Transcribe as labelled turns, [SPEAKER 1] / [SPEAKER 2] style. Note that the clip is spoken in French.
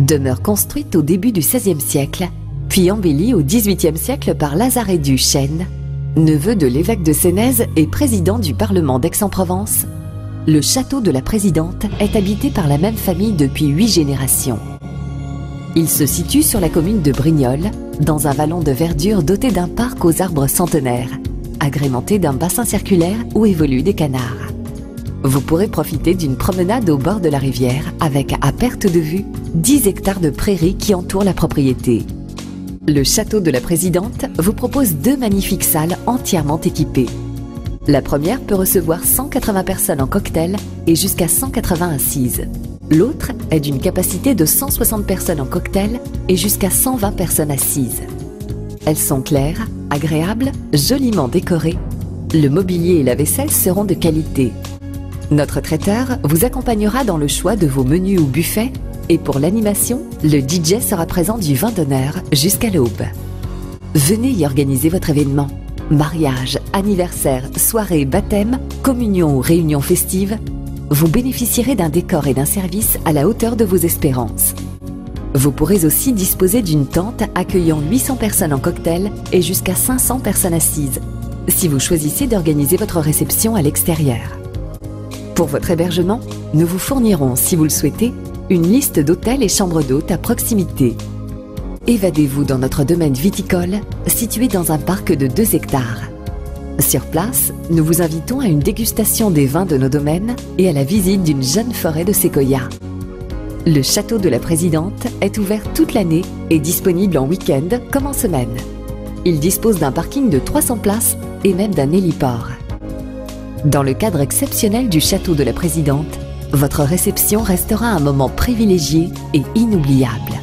[SPEAKER 1] Demeure construite au début du XVIe siècle, puis embellie au XVIIIe siècle par Lazaret du Chêne, neveu de l'évêque de Sénèze et président du Parlement d'Aix-en-Provence. Le château de la Présidente est habité par la même famille depuis 8 générations. Il se situe sur la commune de Brignoles, dans un vallon de verdure doté d'un parc aux arbres centenaires, agrémenté d'un bassin circulaire où évoluent des canards. Vous pourrez profiter d'une promenade au bord de la rivière avec, à perte de vue, 10 hectares de prairies qui entourent la propriété. Le château de la Présidente vous propose 2 magnifiques salles entièrement équipées. La première peut recevoir 180 personnes en cocktail et jusqu'à 180 assises. L'autre est d'une capacité de 160 personnes en cocktail et jusqu'à 120 personnes assises. Elles sont claires, agréables, joliment décorées. Le mobilier et la vaisselle seront de qualité. Notre traiteur vous accompagnera dans le choix de vos menus ou buffets et pour l'animation, le DJ sera présent du vin d'honneur jusqu'à l'aube. Venez y organiser votre événement. Mariage, anniversaire, soirée, baptême, communion ou réunion festive, vous bénéficierez d'un décor et d'un service à la hauteur de vos espérances. Vous pourrez aussi disposer d'une tente accueillant 800 personnes en cocktail et jusqu'à 500 personnes assises, si vous choisissez d'organiser votre réception à l'extérieur. Pour votre hébergement, nous vous fournirons, si vous le souhaitez, une liste d'hôtels et chambres d'hôtes à proximité. Évadez-vous dans notre domaine viticole, situé dans un parc de 2 hectares. Sur place, nous vous invitons à une dégustation des vins de nos domaines et à la visite d'une jeune forêt de séquoias. Le château de la Présidente est ouvert toute l'année et disponible en week-end comme en semaine. Il dispose d'un parking de 300 places et même d'un héliport. Dans le cadre exceptionnel du château de la Présidente, votre réception restera un moment privilégié et inoubliable.